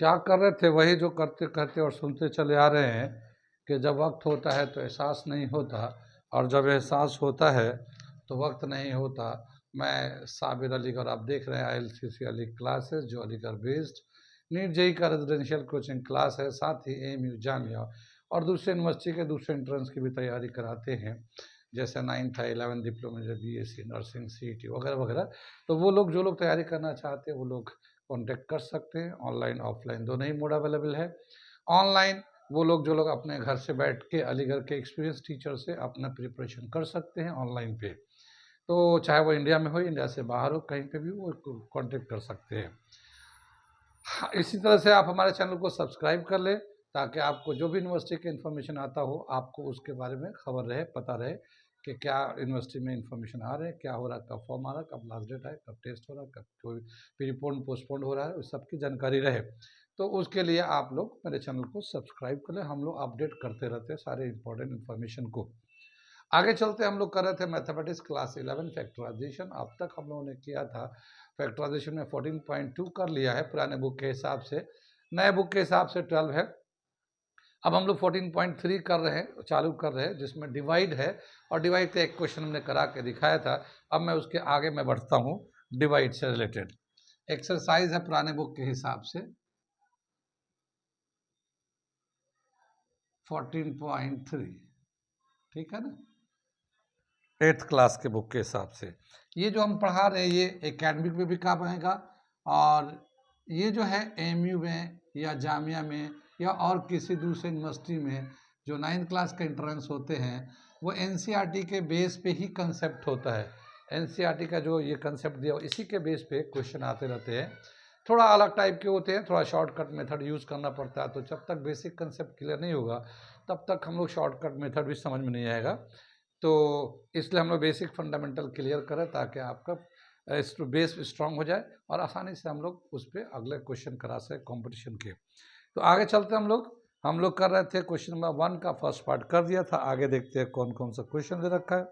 क्या कर रहे थे वही जो करते करते और सुनते चले आ रहे हैं कि जब वक्त होता है तो एहसास नहीं होता, और जब एहसास होता है तो वक्त नहीं होता। मैं साबिर अलीगढ़, आप देख रहे हैं ILCC अली क्लासेस, जो अलीगढ़ बेस्ड नीट जेई का रेजिडेंशियल कोचिंग क्लास है। साथ ही AMU जामिया और दूसरे यूनिवर्सिटी के दूसरे एंट्रेंस की भी तैयारी कराते हैं, जैसे 9th है, 11th diploma, BSc nursing, CET वगैरह वगैरह। तो वो लोग जो लोग तैयारी करना चाहते हैं वो लोग कॉन्टेक्ट कर सकते हैं। ऑनलाइन ऑफलाइन दोनों ही मोड अवेलेबल है। ऑनलाइन वो लोग जो लोग अपने घर से बैठ के अलीगढ़ के एक्सपीरियंस टीचर से अपना प्रिपरेशन कर सकते हैं ऑनलाइन पे। तो चाहे वो इंडिया में हो, इंडिया से बाहर हो, कहीं पे भी वो कांटेक्ट कर सकते हैं। हाँ, इसी तरह से आप हमारे चैनल को सब्सक्राइब कर लें, ताकि आपको जो भी यूनिवर्सिटी की इन्फॉर्मेशन आता हो आपको उसके बारे में खबर रहे, पता रहे कि क्या यूनिवर्सिटी में इन्फॉर्मेशन आ रहे हैं, क्या हो रहा है, कब फॉर्म आ रहा है, कब लास्ट डेट है, कब टेस्ट हो रहा है, कब कोई प्रीपोन पोस्टपोन हो रहा है, उस सबकी जानकारी रहे। तो उसके लिए आप लोग मेरे चैनल को सब्सक्राइब कर लें। हम लोग अपडेट करते रहते हैं सारे इंपॉर्टेंट इन्फॉर्मेशन को। आगे चलते हम लोग कर रहे थे मैथमेटिक्स क्लास 11 फैक्टराइजेशन। अब तक हम लोगों ने किया था फैक्टराइजेशन में 14.2 कर लिया है पुराने बुक के हिसाब से, नए बुक के हिसाब से 12 है। अब हम लोग 14.3 कर रहे हैं, चालू कर रहे हैं, जिसमें डिवाइड है, और डिवाइड का एक क्वेश्चन हमने करा के दिखाया था। अब मैं उसके आगे मैं बढ़ता हूँ। डिवाइड से रिलेटेड एक्सरसाइज है पुराने बुक के हिसाब से 14.3, ठीक है ना, 8th क्लास के बुक के हिसाब से। ये जो हम पढ़ा रहे हैं ये एकेडमिक में भी काम आएगा, और ये जो है AMU में या जामिया में या और किसी दूसरे यूनिवर्सिटी में जो 9th क्लास के एंट्रेंस होते हैं वो NCERT के बेस पे ही कंसेप्ट होता है। NCERT का जो ये कंसेप्ट दिया इसी के बेस पे क्वेश्चन आते रहते हैं। थोड़ा अलग टाइप के होते हैं, थोड़ा शॉर्टकट मेथड यूज़ करना पड़ता है। तो जब तक बेसिक कंसेप्ट क्लियर नहीं होगा तब तक हम लोग शॉर्टकट मेथड भी समझ में नहीं आएगा। तो इसलिए हम लोग बेसिक फंडामेंटल क्लियर करें, ताकि आपका बेस स्ट्रांग हो जाए और आसानी से हम लोग उस पर अगले क्वेश्चन करा सकें कंपटीशन के। तो आगे चलते हम लोग कर रहे थे क्वेश्चन नंबर 1 का फर्स्ट पार्ट कर दिया था। आगे देखते हैं कौन कौन सा क्वेश्चन दे रखा है।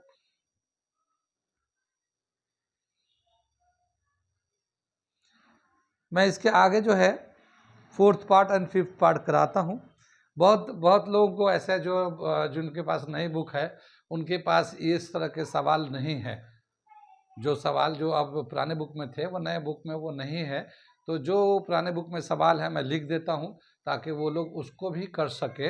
मैं इसके आगे जो है 4th part and 5th part कराता हूँ। बहुत लोगों को ऐसा जो जिनके पास नई बुक है उनके पास इस तरह के सवाल नहीं है। जो सवाल जो अब पुराने बुक में थे वो नए बुक में वो नहीं है। तो जो पुराने बुक में सवाल है मैं लिख देता हूँ, ताकि वो लोग उसको भी कर सके।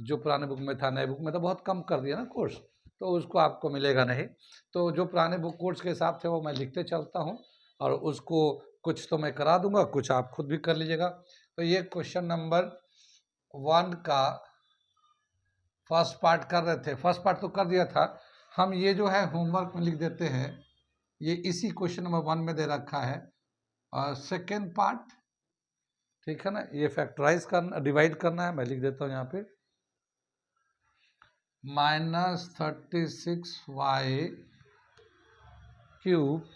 जो पुराने बुक में था, नए बुक में तो बहुत कम कर दिया ना कोर्स, तो उसको आपको मिलेगा नहीं। तो जो पुराने बुक कोर्स के हिसाब से वो मैं लिखते चलता हूँ, और उसको कुछ तो मैं करा दूंगा, कुछ आप खुद भी कर लीजिएगा। तो ये क्वेश्चन नंबर 1 का फर्स्ट पार्ट कर रहे थे। फर्स्ट पार्ट तो कर दिया था, हम ये जो है होमवर्क में लिख देते हैं। ये इसी क्वेश्चन नंबर 1 में दे रखा है। और सेकेंड पार्ट, ठीक है ना, ये फैक्टराइज करना, डिवाइड करना है। मैं लिख देता हूँ यहाँ पे -36y cube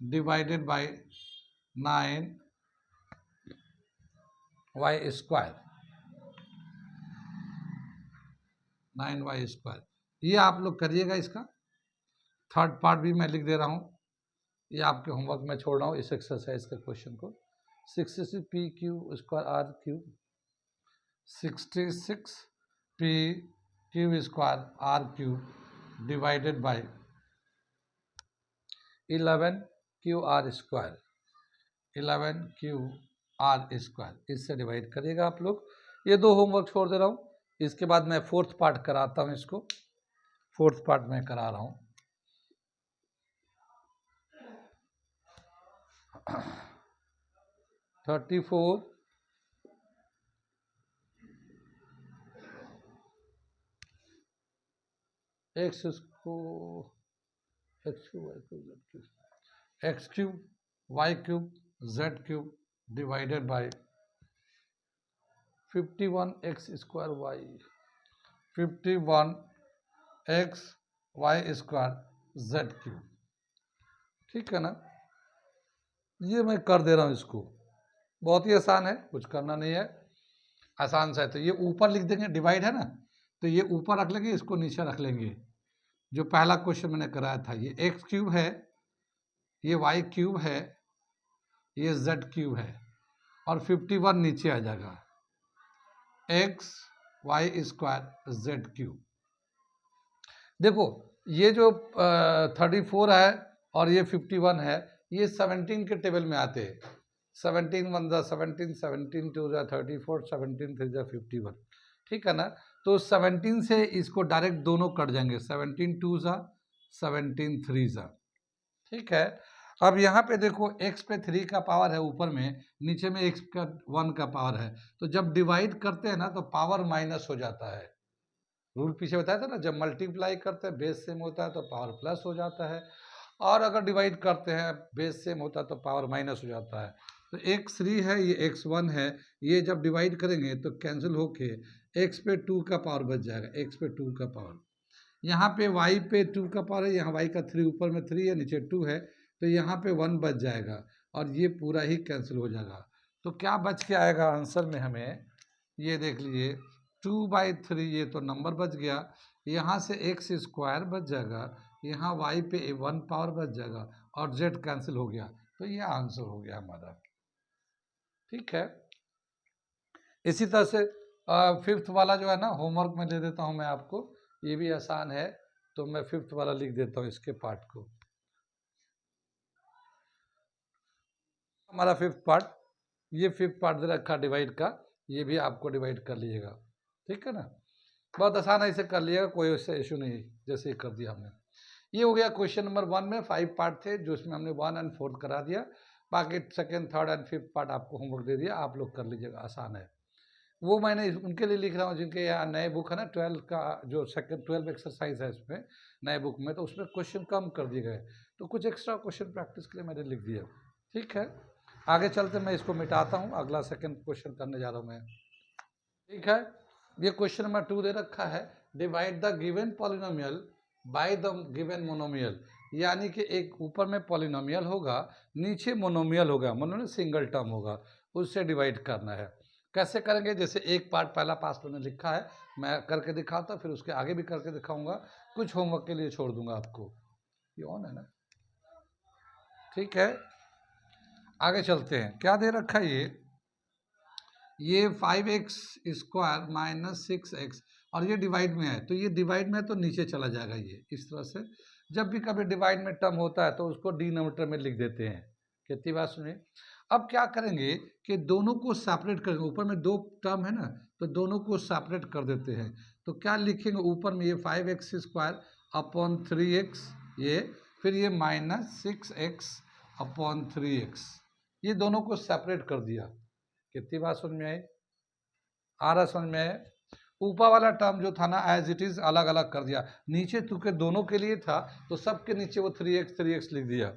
divided by 9y square, 9y square. ये आप लोग करिएगा। इसका थर्ड पार्ट भी मैं लिख दे रहा हूँ, ये आपके होमवर्क में छोड़ रहा हूँ इस एक्सरसाइज के क्वेश्चन को। 66p cube square r cube, 66p cube square r cube divided by 11qr square, 11qr square. इससे डिवाइड करिएगा आप लोग। ये 2 होमवर्क छोड़ दे रहा हूँ। इसके बाद मैं 4th पार्ट कराता हूँ। इसको 4th पार्ट में करा रहा हूँ। (34) x cube y cube z cube divided by 51x square y, 51x y square z cube. ठीक है ना, ये मैं कर दे रहा हूँ। इसको बहुत ही आसान है, कुछ करना नहीं है, आसान सा है। तो ये ऊपर लिख देंगे, डिवाइड है ना, तो ये ऊपर रख लेंगे, इसको नीचे रख लेंगे। जो पहला क्वेश्चन मैंने कराया था, ये एक्स क्यूब है, ये वाई क्यूब है, ये जेड क्यूब है। और 51 नीचे आ जाएगा, x y square z cube. देखो ये जो 34 है और ये 51 है, ये 17 के टेबल में आते हैं। 17 1 ज़ा 17, 17 2 ज़ा 34, 17 3 ज़ा 51, ठीक है ना। तो 17 से इसको डायरेक्ट दोनों कट जाएंगे, 17 2 ज़ा 17 3 ज़ा, ठीक है। अब यहाँ पे देखो x पे 3 का पावर है ऊपर में, नीचे में x का 1 का पावर है, तो जब डिवाइड करते हैं ना तो पावर माइनस हो जाता है। रूल पीछे बताया था ना, जब मल्टीप्लाई करते हैं बेस सेम होता है तो पावर प्लस हो जाता है, और अगर डिवाइड करते हैं बेस सेम होता है तो पावर माइनस हो जाता है। तो x3 है, ये x1 है, ये जब डिवाइड करेंगे तो कैंसिल होके x पे 2 का पावर बच जाएगा, x पे 2 का पावर। यहाँ पे y पे 2 का पावर है, यहाँ y का 3, ऊपर में 3 है नीचे 2 है, तो यहाँ पे 1 बच जाएगा और ये पूरा ही कैंसिल हो जाएगा। तो क्या बच के आएगा आंसर में हमें, ये देख लीजिए 2/3, ये तो नंबर बच गया, यहाँ से एक्स स्क्वायर बच जाएगा, यहाँ y पे 1 पावर बच जाएगा और z कैंसिल हो गया, तो ये आंसर हो गया हमारा, ठीक है। इसी तरह से फिफ्थ वाला जो है ना, होमवर्क में दे देता हूँ मैं आपको, ये भी आसान है, तो मैं फिफ्थ वाला लिख देता हूँ इसके पार्ट को। हमारा फिफ्थ पार्ट, ये फिफ्थ पार्ट दे रखा डिवाइड का, ये भी आपको डिवाइड कर लीजिएगा, ठीक है ना। बहुत आसान है, इसे कर लिएगा, कोई उससे इशू नहीं, जैसे ही कर दिया हमने। ये हो गया क्वेश्चन नंबर 1 में 5 पार्ट थे, जो इसमें हमने 1 और 4 करा दिया, बाकी second, third and fifth part आपको होमवर्क दे दिया, आप लोग कर लीजिएगा, आसान है। वो मैंने उनके लिए लिख रहा हूँ जिनके यहाँ नए बुक है ना, 12 का जो सेकंड 12 एक्सरसाइज है इसमें नए बुक में, तो उसमें क्वेश्चन कम कर दिए गए, तो कुछ एक्स्ट्रा क्वेश्चन प्रैक्टिस के लिए मैंने लिख दिया, ठीक है। आगे चलते मैं इसको मिटाता हूँ, अगला सेकंड क्वेश्चन करने जा रहा हूँ मैं, ठीक है। ये क्वेश्चन नंबर 2 दे रखा है, divide the given polynomial by the given monomial, यानी कि एक ऊपर में पॉलिनोमियल होगा, नीचे मोनोमियल होगा, मोनोमियल सिंगल टर्म होगा, उससे डिवाइड करना है। कैसे करेंगे, जैसे एक पार्ट पहला पास मैंने लिखा है, मैं करके दिखाता हूँ, फिर उसके आगे भी करके दिखाऊंगा, कुछ होमवर्क के लिए छोड़ दूंगा आपको। ये ऑन है ना, ठीक है। आगे चलते हैं, क्या दे रखा है ये 5x स्क्वायर माइनस 6x, और ये डिवाइड में है, तो ये डिवाइड में है तो नीचे चला जाएगा, ये इस तरह से। जब भी कभी डिवाइड में टर्म होता है तो उसको डिनोमिनेटर में लिख देते हैं, कितनी बात सुनिए। अब क्या करेंगे कि दोनों को सेपरेट करेंगे, ऊपर में 2 टर्म है ना, तो दोनों को सेपरेट कर देते हैं। तो क्या लिखेंगे, ऊपर में ये 5x स्क्वायर अपॉन 3x, ये फिर ये माइनस 6x अपॉन 3x, ये दोनों को सेपरेट कर दिया। कितनी बात समझ में आई, आ रहा समझ में है। ऊपर वाला टर्म जो था ना एज इट इज अलग अलग कर दिया, नीचे चूंकि दोनों के लिए था तो सबके नीचे वो 3x लिख दिया।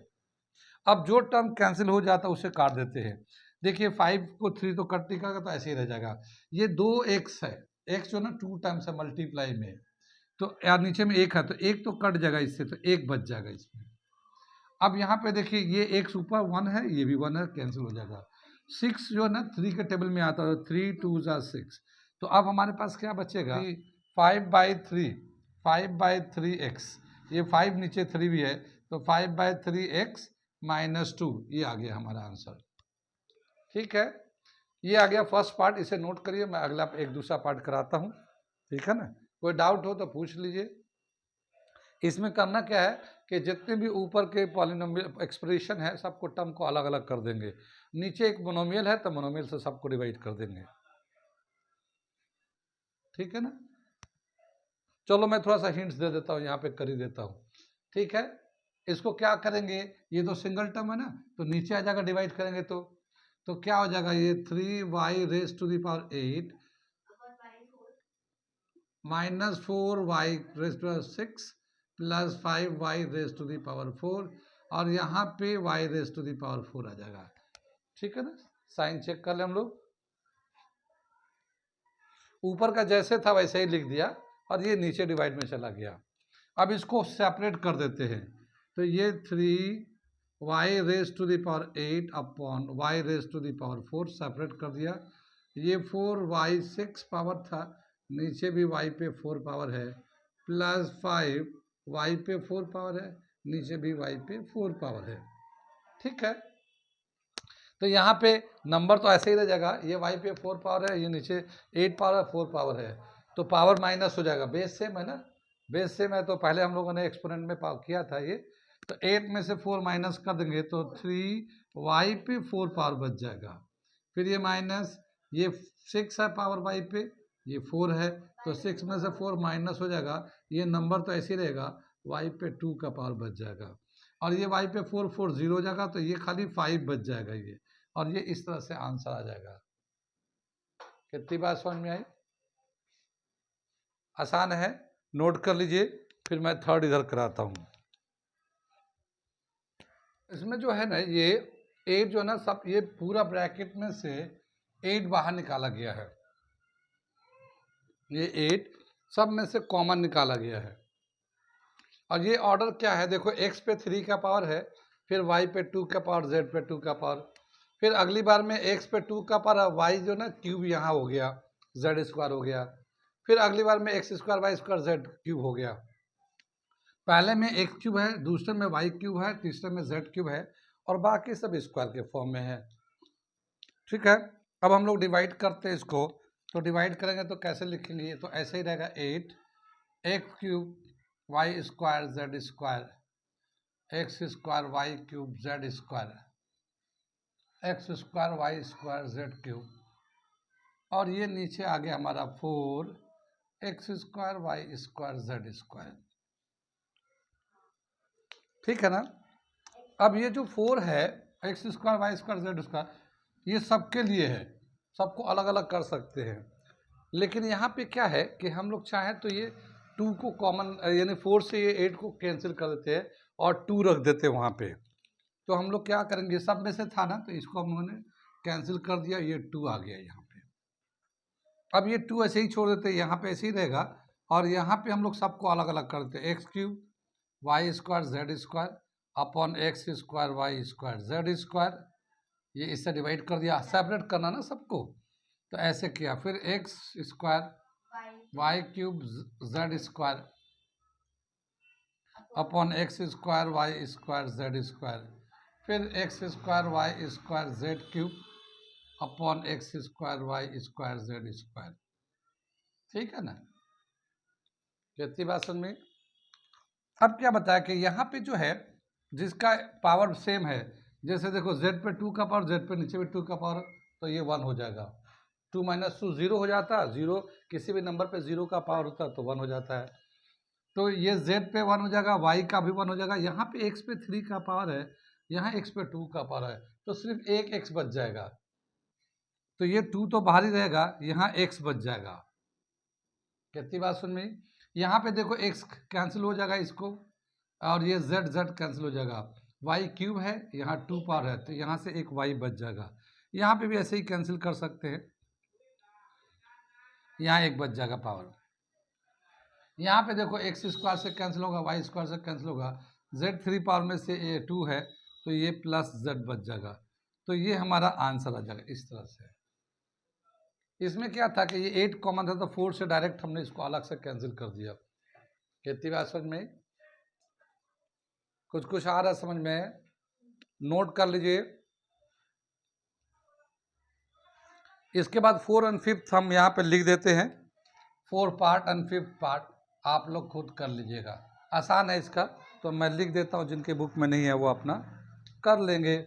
अब जो टर्म कैंसिल हो जाता है उसे काट देते हैं। देखिए 5 को 3 तो कट नहीं करेगा, तो ऐसे ही रह जाएगा। ये 2x है, x जो ना 2 टाइम्स है मल्टीप्लाई में, तो यार नीचे में 1 है तो 1 तो कट जाएगा इससे, तो 1 बच जाएगा इसमें। अब यहाँ पे देखिए ये x ऊपर 1 है, ये भी 1 है, कैंसिल हो जाएगा। 6 जो है ना 3 के टेबल में आता है, 3 2 ज़ा 6, तो अब हमारे पास क्या बचेगा, 5/3, 5/3x, ये 5 नीचे 3 भी है, तो 5/3x माइनस 2, ये आ गया हमारा आंसर, ठीक है। ये आ गया फर्स्ट पार्ट, इसे नोट करिए, मैं अगला एक दूसरा पार्ट कराता हूँ, ठीक है ना। कोई डाउट हो तो पूछ लीजिए। इसमें करना क्या है कि जितने भी ऊपर के पॉलिनोमियल एक्सप्रेशन है सबको टर्म को अलग अलग कर देंगे, नीचे एक मोनोमियल है तो मोनोमियल से सबको डिवाइड कर देंगे, ठीक है ना। चलो मैं थोड़ा सा हिंट्स दे देता हूँ, यहाँ पे कर ही देता हूँ, ठीक है। इसको क्या करेंगे, ये तो सिंगल टर्म है ना, तो नीचे आ जाएगा डिवाइड करेंगे तो क्या हो जाएगा, ये 3y raise to the power 8 minus 4y raise to 6 plus 5y raise to the power 4, और यहाँ पे y raise to the power 4 आ जाएगा, ठीक है ना। साइन चेक कर ले हम लोग, ऊपर का जैसे था वैसे ही लिख दिया, और ये नीचे डिवाइड में चला गया। अब इसको सेपरेट कर देते हैं, तो ये 3y raise to the power 8 upon y raise to the power 4 separate कर दिया। ये 4y 6 पावर था, नीचे भी y पे 4 पावर है, प्लस 5y पे 4 पावर है, नीचे भी y पे 4 पावर है, ठीक है। तो यहाँ पे नंबर तो ऐसे ही रह जाएगा, ये वाई पे 4 पावर है, ये नीचे 8 पावर है, 4 पावर है, तो पावर माइनस हो जाएगा। बेस सेम है ना, बेस सेम है, तो पहले हम लोगों ने एक्सपोनेंट में किया था ये, तो 8 में से 4 माइनस कर देंगे तो 3 वाई पे 4 पावर बच जाएगा। फिर ये माइनस, ये 6 है पावर वाई पे, ये 4 है, तो 6 में से 4 माइनस हो जाएगा, ये नंबर तो ऐसे ही रहेगा, वाई पे 2 का पावर बच जाएगा, और ये वाई पे 4 4 0 हो जाएगा, तो ये खाली 5 बच जाएगा ये, और ये इस तरह से आंसर आ जाएगा। कितनी बात समझ में आई? आसान है, नोट कर लीजिए, फिर मैं थर्ड इधर कराता हूँ। इसमें जो है ना, ये 8 जो है ना, सब ये पूरा ब्रैकेट में से 8 बाहर निकाला गया है, ये 8 सब में से कॉमन निकाला गया है। और ये ऑर्डर क्या है, देखो x पे 3 का पावर है, फिर y पे 2 का पावर, z पे 2 का पावर, फिर अगली बार में x पे 2 का पावर, y जो ना क्यूब यहाँ हो गया, z स्क्वायर हो गया, फिर अगली बार में x square y square z cube हो गया। पहले में x क्यूब है, दूसरे में y क्यूब है, तीसरे में z क्यूब है, और बाकी सब स्क्वायर के फॉर्म में है। ठीक है, अब हम लोग डिवाइड करते हैं इसको, तो डिवाइड करेंगे तो कैसे लिखेंगे, तो ऐसे ही रहेगा 8 x cube y square z square x square y cube z square x square y square z cube, और ये नीचे आ गया हमारा 4 x square y square z square. ठीक है ना। अब ये जो 4 है x square y square z square, ये सबके लिए है, सबको अलग अलग कर सकते हैं, लेकिन यहाँ पे क्या है कि हम लोग चाहें तो ये 2 को कॉमन, यानी 4 से ये 8 को कैंसिल कर देते हैं और 2 रख देते हैं वहाँ पे। तो हम लोग क्या करेंगे, सब में से था ना, तो इसको हम लोगों ने कैंसिल कर दिया, ये 2 आ गया यहाँ पे। अब ये 2 ऐसे ही छोड़ देते हैं, यहाँ पे ऐसे ही रहेगा, और यहाँ पे हम लोग सबको अलग अलग कर देते हैं, x cube y square z square upon x square y square z square, ये इससे डिवाइड कर दिया, सेपरेट करना ना सबको, तो ऐसे किया। फिर x square y cube z square upon x square y square z square, फिर x square y square z cube upon x square y square z square. ठीक है ना, कितनी बात समझ में? अब क्या बताया कि यहाँ पे जो है जिसका पावर सेम है, जैसे देखो z पे 2 का पावर, z पे नीचे भी 2 का पावर, तो ये 1 हो जाएगा, 2 माइनस 2 0 हो जाता है, 0 किसी भी नंबर पे 0 का पावर होता है तो 1 हो जाता है, तो ये z पे 1 हो जाएगा, y का भी 1 हो जाएगा, यहाँ पे x पे 3 का पावर है, यहाँ x पे 2 का पावर है, तो सिर्फ एक x बच जाएगा, तो ये 2 तो बाहर ही रहेगा, यहाँ x बच जाएगा। कितनी बात सुन में? यहाँ पे देखो x कैंसिल हो जाएगा इसको, और ये z कैंसिल हो जाएगा, y क्यूब है, यहाँ 2 पावर है, तो यहाँ से एक y बच जाएगा, यहाँ पे भी ऐसे ही कैंसिल कर सकते हैं, यहाँ एक बच जाएगा पावर, यहाँ पे देखो एक्स स्क्वायर से कैंसिल होगा, वाई स्क्वायर से कैंसिल होगा, जेड 3 पावर में से ये 2 है, तो ये प्लस जेड बच जाएगा, तो ये हमारा आंसर आ जाएगा इस तरह से। इसमें क्या था कि ये 8 कॉमन था, तो 4 से डायरेक्ट हमने इसको अलग से कैंसिल कर दिया। कितनी बात समझ में? कुछ कुछ आ रहा है समझ में? नोट कर लीजिए। इसके बाद 4 और 5 हम यहाँ पे लिख देते हैं, 4 पार्ट और 5 पार्ट आप लोग खुद कर लीजिएगा, आसान है इसका, तो मैं लिख देता हूँ, जिनके बुक में नहीं है वो अपना कर लेंगे।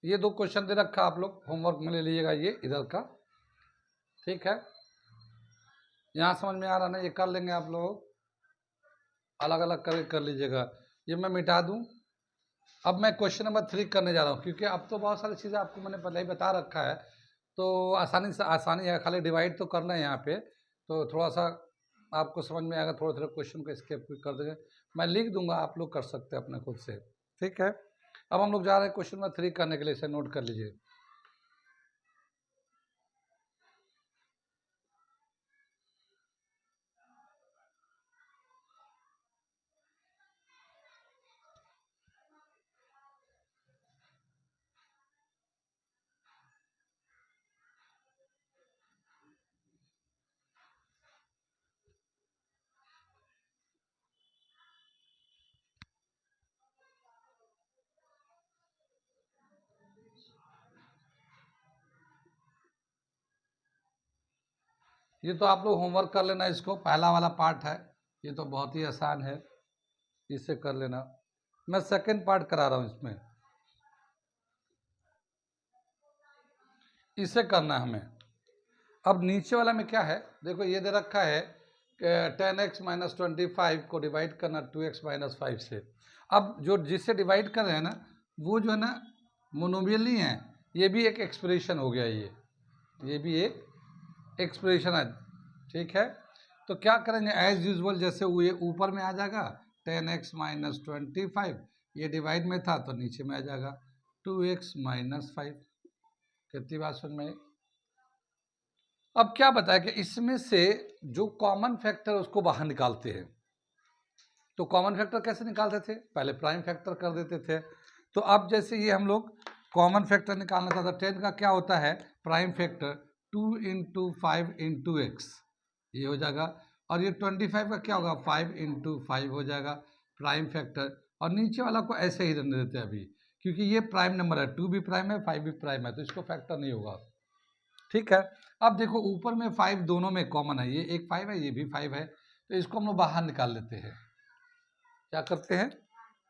ये 2 क्वेश्चन दे रखा, आप लोग होमवर्क में ले लीजिएगा ये इधर का, ठीक है। यहाँ समझ में आ रहा ना, ये कर लेंगे आप लोग, अलग अलग करके कर लीजिएगा। ये मैं मिटा दूँ। अब मैं क्वेश्चन नंबर 3 करने जा रहा हूँ, क्योंकि अब तो बहुत सारी चीज़ें आपको मैंने पहले ही बता रखा है, तो आसानी है, खाली डिवाइड तो करना है यहाँ पे, तो थोड़ा सा आपको समझ में आएगा, थोड़ा थोड़ा क्वेश्चन को स्किप कर देंगे, मैं लिख दूंगा, आप लोग कर सकते हैं अपने खुद से, ठीक है। अब हम लोग जा रहे हैं क्वेश्चन नंबर 3 करने के लिए, इसे नोट कर लीजिए। ये तो आप लोग होमवर्क कर लेना, इसको पहला वाला पार्ट है, ये तो बहुत ही आसान है, इसे कर लेना। मैं सेकंड पार्ट करा रहा हूँ इसमें, इसे करना है हमें। अब नीचे वाला में क्या है, देखो ये दे रखा है 10x माइनस 25 को डिवाइड करना 2x माइनस 5 से। अब जो जिससे डिवाइड कर रहे हैं ना, वो जो है ना मोनोमियल नहीं है, ये भी एक एक्सप्रेशन हो गया, ये भी एक एक्सप्रेशन है, ठीक है। तो क्या करेंगे, एज यूजुअल जैसे वो ये ऊपर में आ जाएगा 10x माइनस 25, ये डिवाइड में था तो नीचे में आ जाएगा 2x माइनस 5। कितनी बात समझ में आई? अब क्या बताया कि इसमें से जो कॉमन फैक्टर उसको बाहर निकालते हैं। तो कॉमन फैक्टर कैसे निकालते थे, पहले प्राइम फैक्टर कर देते थे। तो अब जैसे ये हम लोग कॉमन फैक्टर निकालना चाहते, 10 का क्या होता है prime factor, 2 into 5 into x, ये हो जाएगा। और ये 25 का क्या होगा, 5 इंटू 5 हो जाएगा प्राइम फैक्टर। और नीचे वाला को ऐसे ही रहने देते हैं अभी, क्योंकि ये प्राइम नंबर है, 2 भी प्राइम है 5 भी प्राइम है, तो इसको फैक्टर नहीं होगा, ठीक है। अब देखो ऊपर में 5 दोनों में कॉमन है, ये एक 5 है ये भी 5 है, तो इसको हम लोग बाहर निकाल लेते हैं। क्या करते हैं,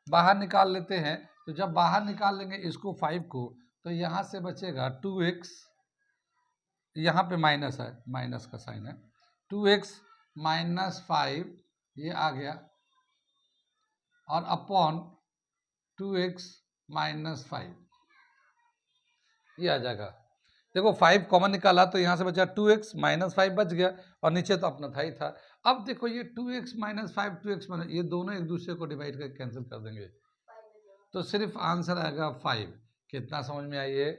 बाहर निकाल लेते हैं। तो जब बाहर निकाल लेंगे इसको 5 को, तो यहाँ से बचेगा 2x, यहाँ पे माइनस है, माइनस का साइन है, 2x माइनस 5 ये आ गया, और अपॉन 2x माइनस 5 ये आ जाएगा। देखो 5 कॉमन निकाला तो यहाँ से बचा 2x माइनस 5 बच गया, और नीचे तो अपना था ही था। अब देखो ये 2x माइनस 5 2x माइनस, ये दोनों एक दूसरे को डिवाइड करके कैंसिल कर देंगे, तो सिर्फ आंसर आएगा 5। कितना समझ में आई है?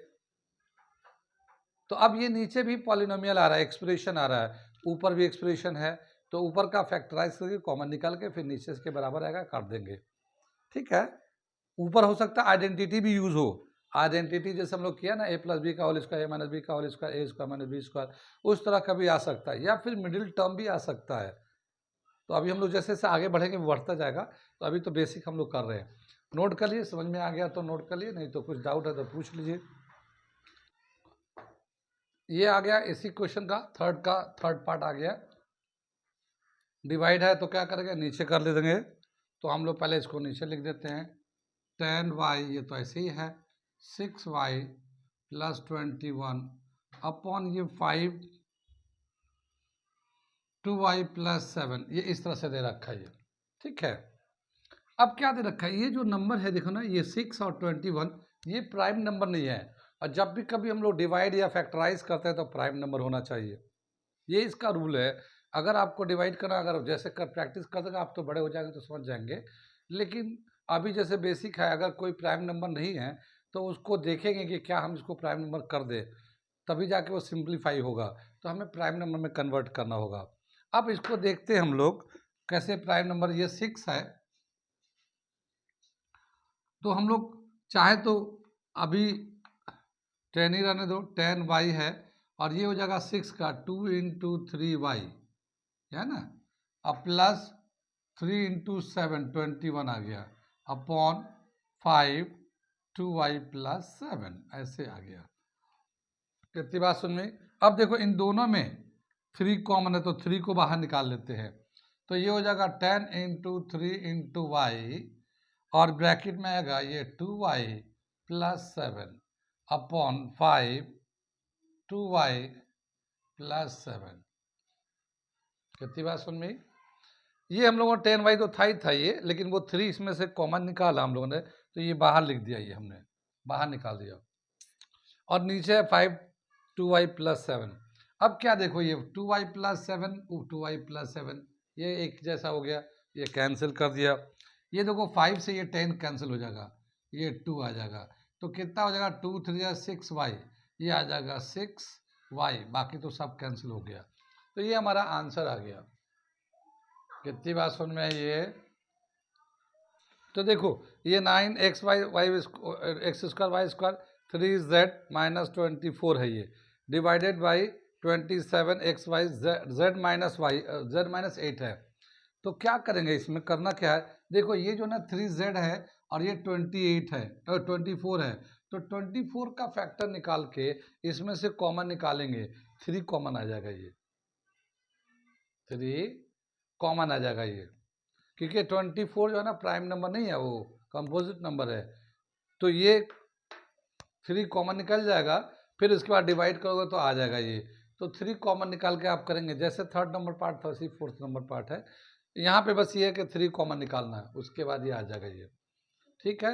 तो अब ये नीचे भी पॉलिनोमियल आ रहा है, एक्सप्रेशन आ रहा है, ऊपर भी एक्सप्रेशन है, तो ऊपर का फैक्टराइज करके कॉमन निकाल के फिर नीचे इसके बराबर आएगा, काट देंगे, ठीक है। ऊपर हो सकता है आइडेंटिटी भी यूज हो, आइडेंटिटी जैसे हम लोग किया ना, a प्लस बी का होल स्क्वायर, ए माइनस बी का होल स्क्वायर, ए स्क्वायर माइनस बी स्क्वायर, उस तरह का भी आ सकता है, या फिर मिडिल टर्म भी आ सकता है। तो अभी हम लोग जैसे जैसे आगे बढ़ेंगे बढ़ता जाएगा, तो अभी तो बेसिक हम लोग कर रहे हैं। नोट कर लिए, समझ में आ गया तो नोट कर लिए, नहीं तो कुछ डाउट है तो पूछ लीजिए। ये आ गया इसी क्वेश्चन का थर्ड पार्ट आ गया। डिवाइड है तो क्या करेंगे, नीचे कर ले देंगे, तो हम लोग पहले इसको नीचे लिख देते हैं, 10y ये तो ऐसे ही है, 6y प्लस 21 अपॉन ये 5 2y प्लस 7, ये इस तरह से दे रखा है ये, ठीक है। अब क्या दे रखा है, ये जो नंबर है देखो ना, ये 6 और 21 ये प्राइम नंबर नहीं है, और जब भी कभी हम लोग डिवाइड या फैक्टराइज करते हैं तो प्राइम नंबर होना चाहिए, ये इसका रूल है। अगर आपको डिवाइड करना, अगर जैसे कर प्रैक्टिस कर देगा आप तो बड़े हो जाएंगे तो समझ जाएंगे, लेकिन अभी जैसे बेसिक है, अगर कोई प्राइम नंबर नहीं है तो उसको देखेंगे कि क्या हम इसको प्राइम नंबर कर दे, तभी जाके वो सिंप्लीफाई होगा, तो हमें प्राइम नंबर में कन्वर्ट करना होगा। अब इसको देखते हैं हम लोग कैसे प्राइम नंबर, ये 6 है, तो हम लोग चाहे तो अभी 10 ही रहने दो, 10y है, और ये हो जाएगा 6 का 2 इंटू 3y है ना, अब प्लस 3 इंटू 7 21 आ गया, अपॉन 5 2y प्लस 7 ऐसे आ गया। कितनी बात सुन में? अब देखो इन दोनों में 3 कॉमन है, तो 3 को बाहर निकाल लेते हैं, तो ये हो जाएगा 10 इंटू 3 इंटू वाई, और ब्रैकेट में आएगा ये 2y plus 7, upon 5 2y plus 7। कितनी बात सुन में? ये हम लोगों ने 10y तो था ही था ये, लेकिन वो 3 इसमें से कॉमन निकाला हम लोगों ने, तो ये बाहर लिख दिया, ये हमने बाहर निकाल दिया। और नीचे है 5 2y प्लस 7। अब क्या देखो, ये 2y प्लस 7 2y प्लस 7 ये एक जैसा हो गया, ये कैंसिल कर दिया। ये देखो 5 से ये 10 कैंसिल हो जाएगा, ये 2 आ जाएगा, तो कितना हो जाएगा 2 3 6y, ये आ जाएगा 6y, बाकी तो सब कैंसिल हो गया। तो ये हमारा आंसर आ गया। कितनी बात समझ में आई ये? तो देखो ये 9x y x square y square 3z minus 24 है, ये divided by 27x y z minus y z minus 8 है। तो क्या करेंगे, इसमें करना क्या है, देखो ये जो ना 3z है और ये 28 है और 24 है, तो 24 का फैक्टर निकाल के इसमें से कॉमन निकालेंगे, 3 कॉमन आ जाएगा, ये 3 कॉमन आ जाएगा ये, क्योंकि 24 जो है ना प्राइम नंबर नहीं है, वो कंपोजिट नंबर है, तो ये 3 कॉमन निकल जाएगा। फिर उसके बाद डिवाइड करोगे तो आ जाएगा ये, तो 3 कॉमन निकाल के आप करेंगे, जैसे थर्ड नंबर पार्ट था वैसे फोर्थ नंबर पार्ट है। यहाँ पे बस ये है कि 3 कॉमन निकालना है, उसके बाद ये आ जाएगा ये। ठीक है,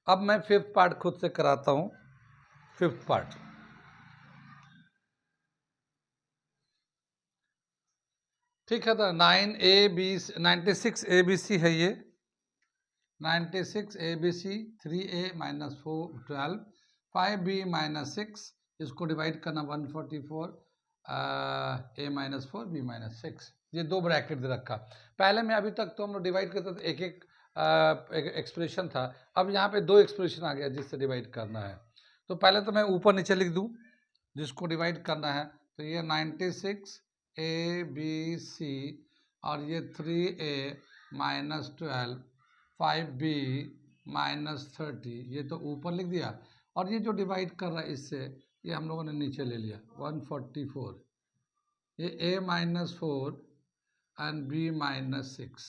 अब मैं फिफ्थ पार्ट खुद से कराता हूँ। फिफ्थ पार्ट, ठीक है, तो 96 ABC है ये, 96 ABC 3A minus 4 12 5B minus 6, इसको डिवाइड करना 144 A माइनस 4 B माइनस 6, ये दो ब्रैकेट दे रखा। पहले में अभी तक तो हम लोग डिवाइड करते थे एक एक एक्सप्रेशन था, अब यहाँ पे दो एक्सप्रेशन आ गया जिससे डिवाइड करना है। तो पहले तो मैं ऊपर नीचे लिख दूँ जिसको डिवाइड करना है, तो ये 96 ABC और ये 3A माइनस 12 5B माइनस 30, ये तो ऊपर लिख दिया, और ये जो डिवाइड कर रहा है इससे, ये हम लोगों ने नीचे ले लिया 144, ये A minus 4 and B minus 6,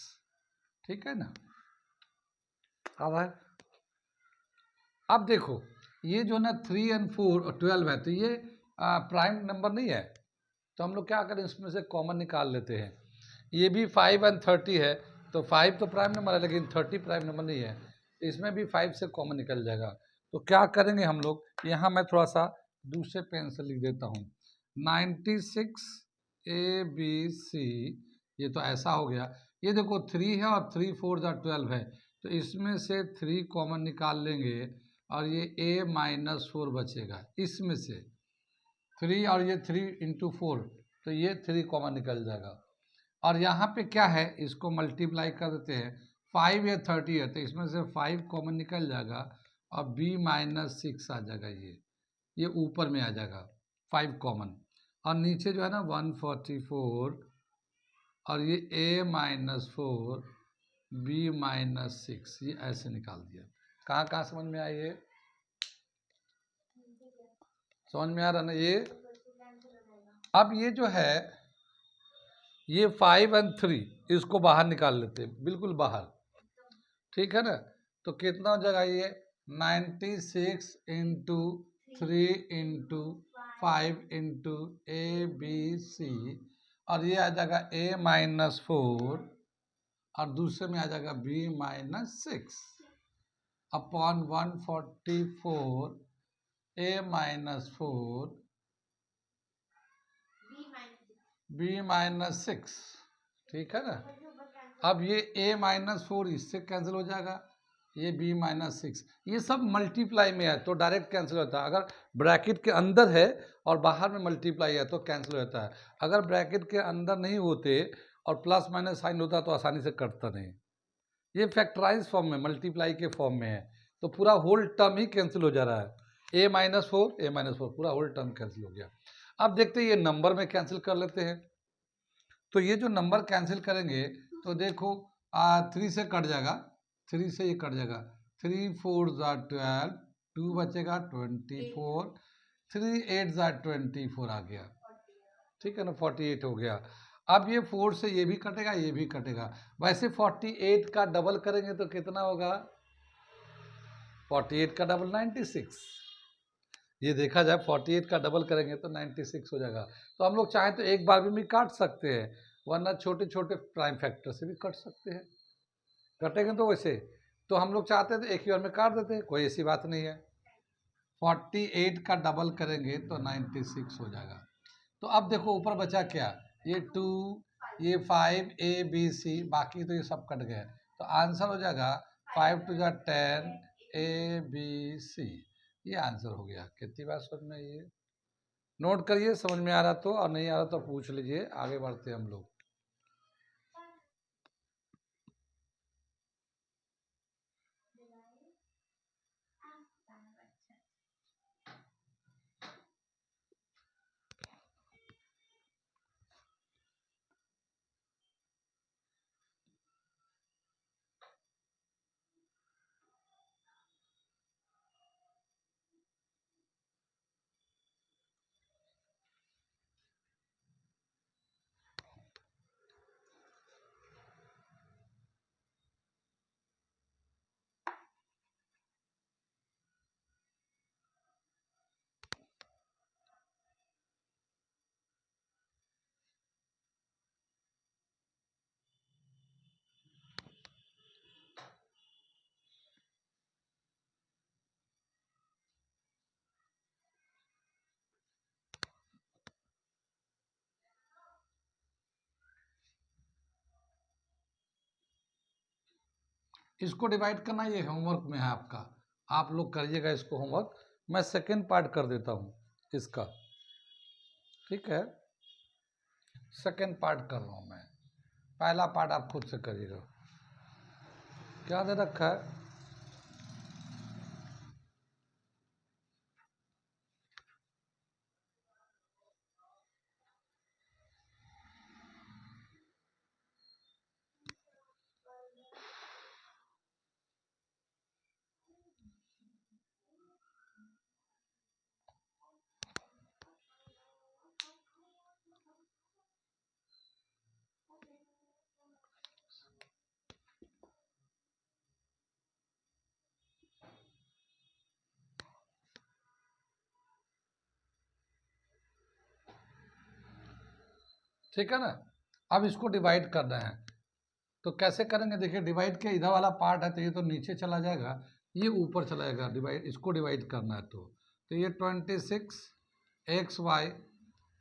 ठीक है ना, आ रहा है। अब देखो ये जो ना 3 and 4 और 12 है, तो ये प्राइम नंबर नहीं है, तो हम लोग क्या करें, इसमें से कॉमन निकाल लेते हैं। ये भी 5 and 30 है, तो 5 तो प्राइम नंबर है लेकिन 30 प्राइम नंबर नहीं है, इसमें भी 5 से कॉमन निकल जाएगा। तो क्या करेंगे हम लोग, यहाँ मैं थोड़ा सा दूसरे पेन से लिख देता हूँ, 96 ABC, ये तो ऐसा हो गया, ये देखो 3 है और 3 4 12 है, तो इसमें से 3 कॉमन निकाल लेंगे और ये A माइनस 4 बचेगा, इसमें से 3 और ये 3 इंटू 4, तो ये 3 कॉमन निकल जाएगा। और यहाँ पे क्या है, इसको मल्टीप्लाई कर देते हैं, 5 या 30 है, तो इसमें से 5 कॉमन निकल जाएगा और B माइनस 6 आ जाएगा, ये ऊपर में आ जाएगा 5 कॉमन, और नीचे जो है ना 144 और ये A माइनस 4 B माइनस 6, ये ऐसे निकाल दिया। कहाँ कहाँ समझ में आई, ये समझ में आ रहा ना ये? अब ये जो है ये 5 and 3 इसको बाहर निकाल लेते हैं, बिल्कुल बाहर, ठीक है ना, तो कितना हो जाएगा ये 96 इंटू 3 इंटू 5 इंटू ABC, और ये आ जाएगा A माइनस 4 और दूसरे में आ जाएगा B minus 6 upon 144 A minus 4 B minus 6, ठीक है ना। अब ये A माइनस 4 इससे कैंसिल हो जाएगा, ये B माइनस 6, ये सब मल्टीप्लाई में है तो डायरेक्ट कैंसिल होता है, अगर ब्रैकेट के अंदर है और बाहर में मल्टीप्लाई है तो कैंसिल होता है, अगर ब्रैकेट के अंदर नहीं होते और प्लस माइनस साइन होता तो आसानी से कटता नहीं। ये फैक्टराइज फॉर्म में, मल्टीप्लाई के फॉर्म में है, तो पूरा होल टर्म ही कैंसिल हो जा रहा है, A माइनस 4 पूरा होल टर्म कैंसिल हो गया। अब देखते हैं ये नंबर में कैंसिल कर लेते हैं, तो ये जो नंबर कैंसिल करेंगे तो देखो 3 से कट जाएगा, 3 से ये कट जाएगा, 3 4 12, 2 बचेगा 24, 3 8 24 आ गया, ठीक है ना, 48 हो गया। अब ये 4 से ये भी कटेगा, ये भी कटेगा, वैसे 48 का डबल करेंगे तो कितना होगा, 48 का डबल 96, ये देखा जाए 48 का डबल करेंगे तो 96 हो जाएगा। तो हम लोग चाहें तो एक बार भी काट सकते हैं, वरना छोटे छोटे प्राइम फैक्टर से भी कट सकते हैं। कटेंगे तो वैसे तो हम लोग चाहते हैं तो एक ही बार में काट देते हैं, कोई ऐसी बात नहीं है। 48 का डबल करेंगे तो 96 हो जाएगा। तो अब देखो ऊपर बचा क्या, ये 2, ये 5 ABC, बाकी तो ये सब कट गए। तो आंसर हो जाएगा 5 2 10 ABC। ये आंसर हो गया। कितनी बार समझ में, ये नोट करिए, समझ में आ रहा तो, और नहीं आ रहा तो पूछ लीजिए। आगे बढ़ते हम लोग। इसको डिवाइड करना ये होमवर्क में है आपका, आप लोग करिएगा इसको होमवर्क। मैं सेकेंड पार्ट कर देता हूँ इसका, ठीक है। सेकेंड पार्ट कर रहा हूँ मैं, पहला पार्ट आप खुद से करिएगा। क्या दे रखा है, ठीक है ना। अब इसको डिवाइड करना है, तो कैसे करेंगे देखिए। डिवाइड के इधर वाला पार्ट है तो ये तो नीचे चला जाएगा, ये ऊपर चला जाएगा। डिवाइड, इसको डिवाइड करना है तो ये 26 XY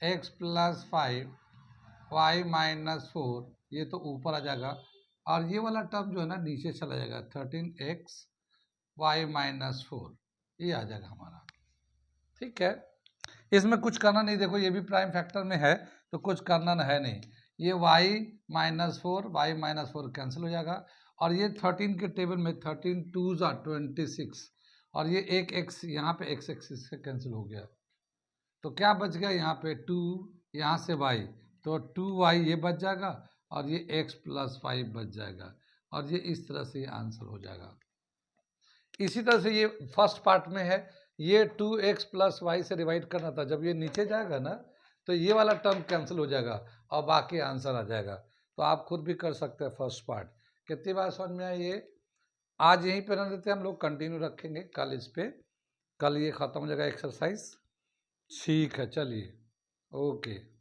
x + 5 y - 4, ये तो ऊपर आ जाएगा। और ये वाला टर्म जो है ना नीचे चला जाएगा, 13x y - 4, ये आ जाएगा हमारा। ठीक है, इसमें कुछ करना नहीं। देखो ये भी प्राइम फैक्टर में है तो कुछ करना है नहीं। ये y - 4 y - 4 कैंसिल हो जाएगा। और ये 13 के टेबल में 13 2 26, और ये एक x यहाँ पे x एक्सिस से कैंसिल हो गया। तो क्या बच गया यहाँ पे 2, यहाँ से y, तो 2y ये बच जाएगा, और ये x + 5 बच जाएगा। और ये इस तरह से ये आंसर हो जाएगा। इसी तरह से ये फर्स्ट पार्ट में है, ये 2x + y से डिवाइड करना था। जब ये नीचे जाएगा ना तो ये वाला टर्म कैंसिल हो जाएगा और बाकी आंसर आ जाएगा। तो आप खुद भी कर सकते हैं फर्स्ट पार्ट। कितनी बार समझ में आई ये। आज यहीं पे रह देते हैं हम लोग, कंटिन्यू रखेंगे कल इस पे। कल ये ख़त्म हो जाएगा एक्सरसाइज। ठीक है, चलिए, ओके।